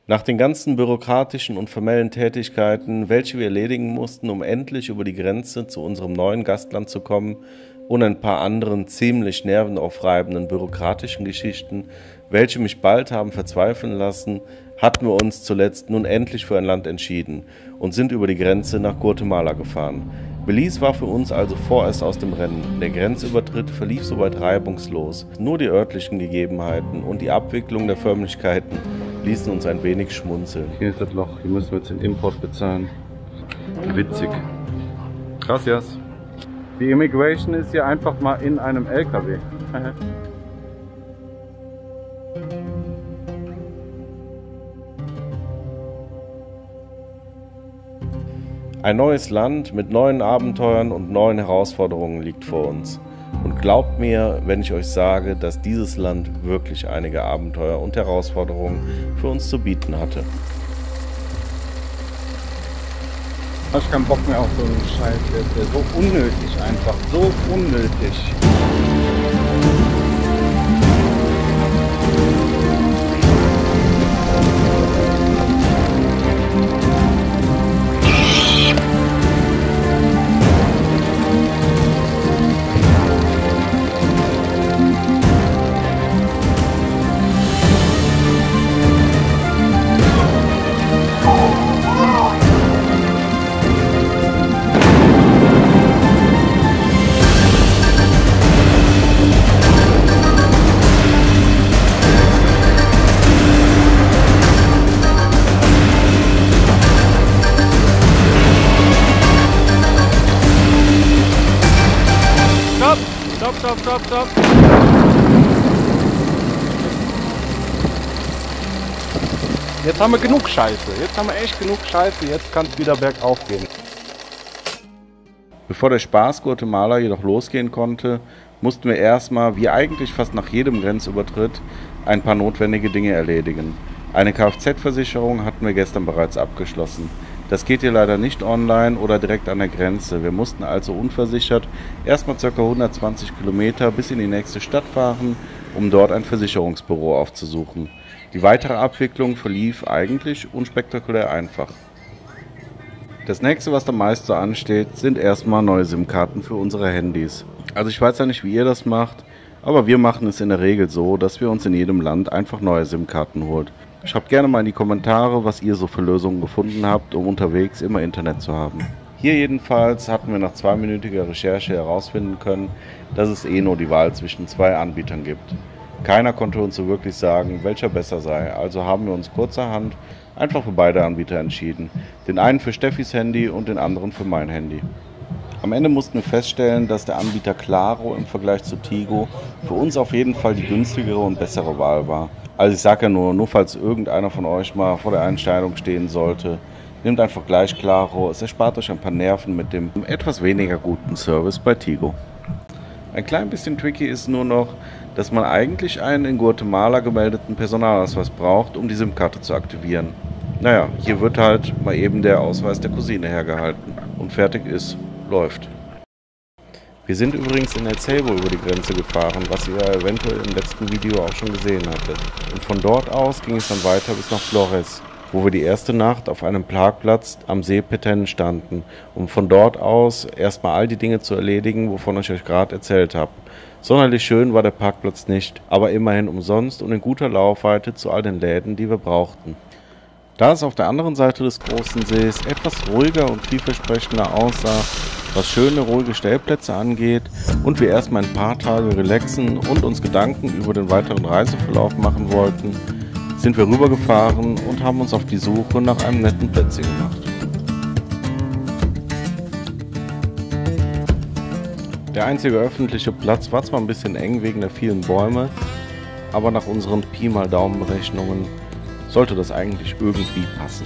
Nach den ganzen bürokratischen und formellen Tätigkeiten, welche wir erledigen mussten, um endlich über die Grenze zu unserem neuen Gastland zu kommen und ein paar anderen ziemlich nervenaufreibenden bürokratischen Geschichten, welche mich bald haben verzweifeln lassen, hatten wir uns zuletzt nun endlich für ein Land entschieden und sind über die Grenze nach Guatemala gefahren. Belize war für uns also vorerst aus dem Rennen. Der Grenzübertritt verlief soweit reibungslos. Nur die örtlichen Gegebenheiten und die Abwicklung der Förmlichkeiten ließen uns ein wenig schmunzeln. Hier ist das Loch, hier müssen wir jetzt den Import bezahlen. Witzig. Gracias. Die Immigration ist hier einfach mal in einem LKW. Ein neues Land mit neuen Abenteuern und neuen Herausforderungen liegt vor uns. Und glaubt mir, wenn ich euch sage, dass dieses Land wirklich einige Abenteuer und Herausforderungen für uns zu bieten hatte. Ich habe keinen Bock mehr auf so einen Scheiß, der ist so unnötig einfach, so unnötig. Stopp. Jetzt haben wir genug Scheiße. Jetzt haben wir echt genug Scheiße. Jetzt kann es wieder bergauf gehen. Bevor der Spaß Guatemala jedoch losgehen konnte, mussten wir erstmal, wie eigentlich fast nach jedem Grenzübertritt, ein paar notwendige Dinge erledigen. Eine Kfz-Versicherung hatten wir gestern bereits abgeschlossen. Das geht hier leider nicht online oder direkt an der Grenze. Wir mussten also unversichert erstmal ca. 120 Kilometer bis in die nächste Stadt fahren, um dort ein Versicherungsbüro aufzusuchen. Die weitere Abwicklung verlief eigentlich unspektakulär einfach. Das nächste, was da meist so ansteht, sind erstmal neue SIM-Karten für unsere Handys. Also ich weiß ja nicht, wie ihr das macht, aber wir machen es in der Regel so, dass wir uns in jedem Land einfach neue SIM-Karten holen. Schreibt gerne mal in die Kommentare, was ihr so für Lösungen gefunden habt, um unterwegs immer Internet zu haben. Hier jedenfalls hatten wir nach 2-minütiger Recherche herausfinden können, dass es nur die Wahl zwischen 2 Anbietern gibt. Keiner konnte uns so wirklich sagen, welcher besser sei, also haben wir uns kurzerhand einfach für beide Anbieter entschieden. Den einen für Steffis Handy und den anderen für mein Handy. Am Ende mussten wir feststellen, dass der Anbieter Claro im Vergleich zu Tigo für uns auf jeden Fall die günstigere und bessere Wahl war. Also ich sage ja nur falls irgendeiner von euch mal vor der Entscheidung stehen sollte, nehmt einfach gleich Claro, es erspart euch ein paar Nerven mit dem etwas weniger guten Service bei Tigo. Ein klein bisschen tricky ist nur noch, dass man eigentlich einen in Guatemala gemeldeten Personalausweis braucht, um die SIM-Karte zu aktivieren. Naja, hier wird halt mal eben der Ausweis der Cousine hergehalten und fertig ist, läuft. Wir sind übrigens in El Ceibo über die Grenze gefahren, was ihr eventuell im letzten Video auch schon gesehen hattet. Und von dort aus ging es dann weiter bis nach Flores, wo wir die erste Nacht auf einem Parkplatz am See Petén standen, um von dort aus erstmal all die Dinge zu erledigen, wovon ich euch gerade erzählt habe. Sonderlich schön war der Parkplatz nicht, aber immerhin umsonst und in guter Laufweite zu all den Läden, die wir brauchten. Da es auf der anderen Seite des großen Sees etwas ruhiger und vielversprechender aussah, was schöne, ruhige Stellplätze angeht und wir erstmal ein paar Tage relaxen und uns Gedanken über den weiteren Reiseverlauf machen wollten, sind wir rübergefahren und haben uns auf die Suche nach einem netten Plätzchen gemacht. Der einzige öffentliche Platz war zwar ein bisschen eng wegen der vielen Bäume, aber nach unseren Pi mal Daumen-Berechnungen sollte das eigentlich irgendwie passen.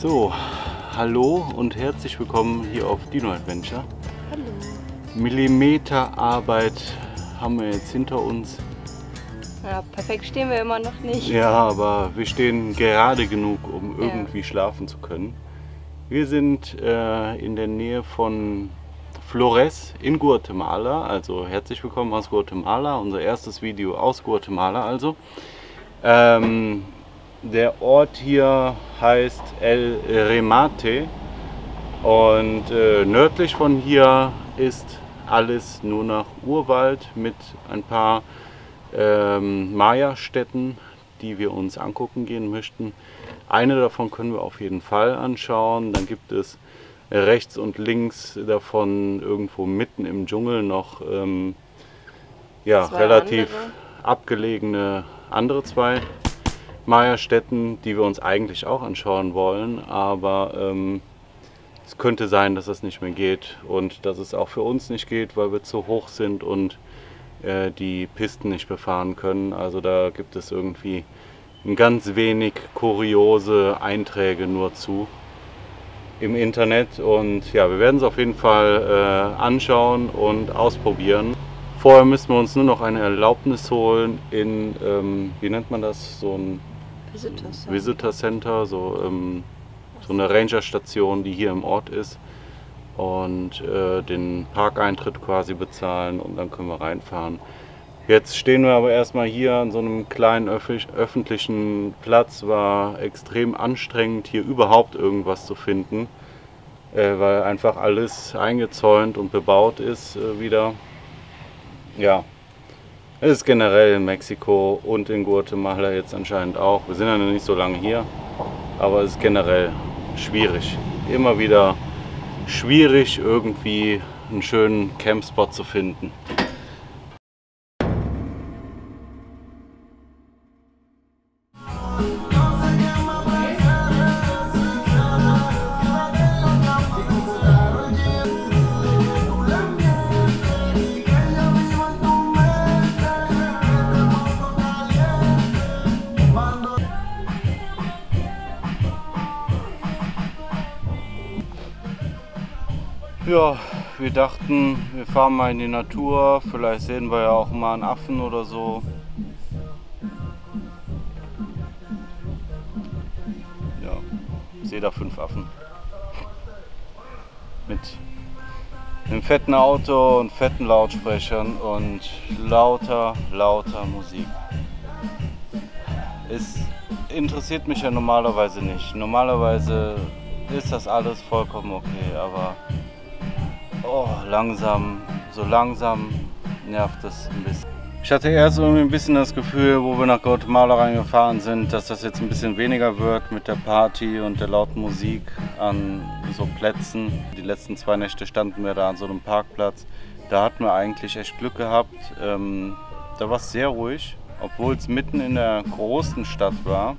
So, hallo und herzlich willkommen hier auf Dino Adventure. Hallo. Millimeterarbeit haben wir jetzt hinter uns. Ja, perfekt stehen wir immer noch nicht. Ja, aber wir stehen gerade genug, um irgendwie schlafen zu können. Wir sind in der Nähe von Flores in Guatemala, also herzlich willkommen aus Guatemala, unser erstes Video aus Guatemala also. Der Ort hier heißt El Remate und nördlich von hier ist alles nur noch Urwald mit ein paar Maya-Städten, die wir uns angucken gehen möchten. Eine davon können wir auf jeden Fall anschauen. Dann gibt es rechts und links davon irgendwo mitten im Dschungel noch relativ abgelegene andere zwei Maya-Städten, die wir uns eigentlich auch anschauen wollen, aber es könnte sein, dass das nicht mehr geht und dass es auch für uns nicht geht, weil wir zu hoch sind und die Pisten nicht befahren können. Also da gibt es irgendwie ein ganz wenig kuriose Einträge nur zu im Internet und ja, wir werden es auf jeden Fall anschauen und ausprobieren. Vorher müssen wir uns nur noch eine Erlaubnis holen in, wie nennt man das, so ein Visitor Center, so eine Ranger-Station, die hier im Ort ist und den Parkeintritt quasi bezahlen und dann können wir reinfahren. Jetzt stehen wir aber erstmal hier an so einem kleinen öffentlichen Platz. War extrem anstrengend, hier überhaupt irgendwas zu finden, weil einfach alles eingezäunt und bebaut ist wieder. Ja, es ist generell in Mexiko und in Guatemala jetzt anscheinend auch. Wir sind ja noch nicht so lange hier, aber es ist generell schwierig. Immer wieder schwierig, irgendwie einen schönen Campspot zu finden. Ja, wir dachten, wir fahren mal in die Natur, vielleicht sehen wir ja auch mal einen Affen oder so. Ja, ich sehe da 5 Affen. Mit einem fetten Auto und fetten Lautsprechern und lauter Musik. Es interessiert mich ja normalerweise nicht. Normalerweise ist das alles vollkommen okay, aber so langsam nervt es ein bisschen. Ich hatte erst irgendwie ein bisschen das Gefühl, wo wir nach Guatemala reingefahren sind, dass das jetzt ein bisschen weniger wird mit der Party und der lauten Musik an so Plätzen. Die letzten 2 Nächte standen wir da an so einem Parkplatz. Da hatten wir eigentlich echt Glück gehabt. Da war es sehr ruhig, obwohl es mitten in der großen Stadt war.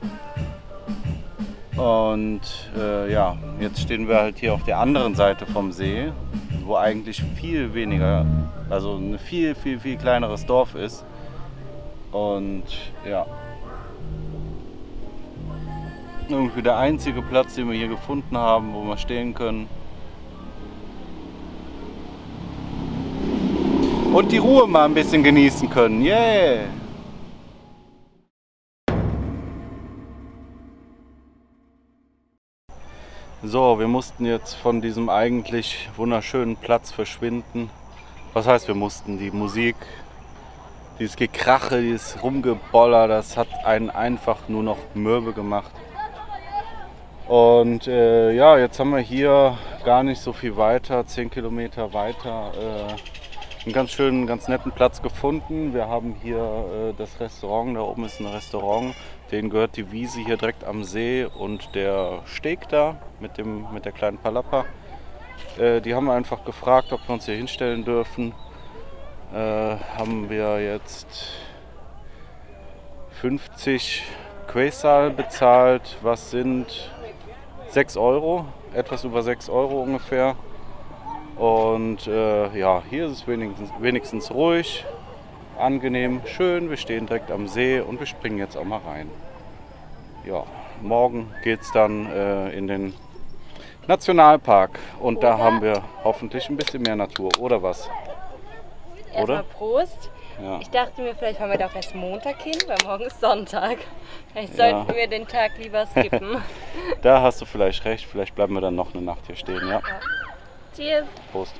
Und ja, jetzt stehen wir halt hier auf der anderen Seite vom See, wo eigentlich viel weniger, also ein viel kleineres Dorf ist. Und ja, irgendwie der einzige Platz, den wir hier gefunden haben, wo wir stehen können. Und die Ruhe mal ein bisschen genießen können. Yeah! So, wir mussten jetzt von diesem eigentlich wunderschönen Platz verschwinden. Was heißt wir mussten? Die Musik, dieses Gekrache, dieses Rumgeboller, das hat einen einfach nur noch mürbe gemacht. Und ja, jetzt haben wir hier gar nicht so viel weiter, 10 Kilometer weiter, einen ganz schönen, ganz netten Platz gefunden. Wir haben hier das Restaurant, da oben ist ein Restaurant, denen gehört die Wiese hier direkt am See und der Steg da mit der kleinen Palapa. Die haben einfach gefragt, ob wir uns hier hinstellen dürfen. Haben wir jetzt 50 Quetzal bezahlt, was sind 6 Euro, etwas über 6 Euro ungefähr. Und ja, hier ist es wenigstens ruhig, angenehm, schön. Wir stehen direkt am See und wir springen jetzt auch mal rein. Ja, morgen geht es dann in den Nationalpark und da haben wir hoffentlich ein bisschen mehr Natur, oder was? Erstmal Prost. Ja. Ich dachte mir, vielleicht fahren wir doch erst Montag hin, weil morgen ist Sonntag. Vielleicht sollten wir den Tag lieber skippen. Da hast du vielleicht recht, vielleicht bleiben wir dann noch eine Nacht hier stehen, ja. Cheers! Prost.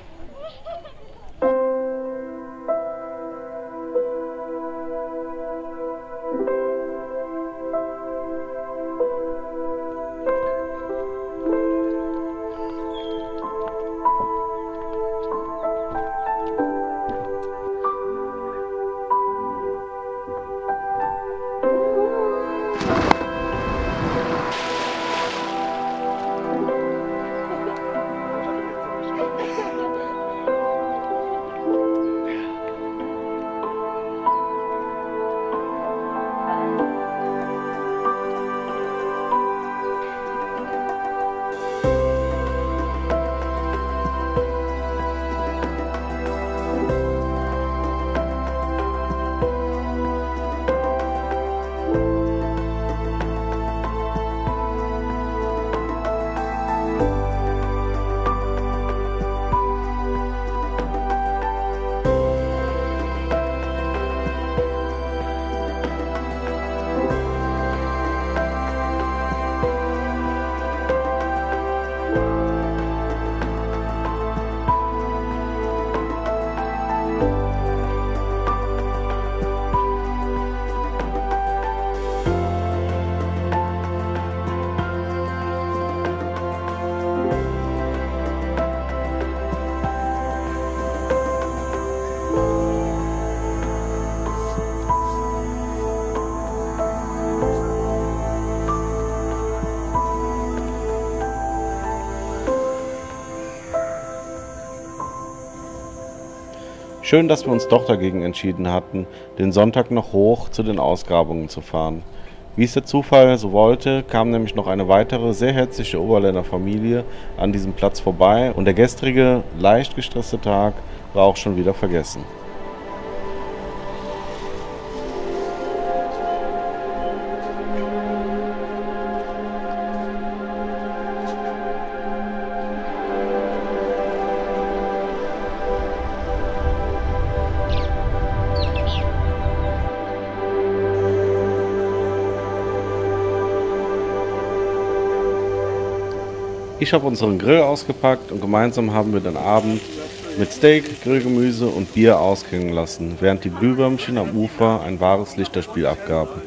Schön, dass wir uns doch dagegen entschieden hatten, den Sonntag noch hoch zu den Ausgrabungen zu fahren. Wie es der Zufall so wollte, kam nämlich noch eine weitere sehr herzliche Oberländer Familie an diesem Platz vorbei und der gestrige, leicht gestresste Tag war auch schon wieder vergessen. Ich habe unseren Grill ausgepackt und gemeinsam haben wir den Abend mit Steak, Grillgemüse und Bier ausklingen lassen, während die Glühwürmchen am Ufer ein wahres Lichterspiel abgaben.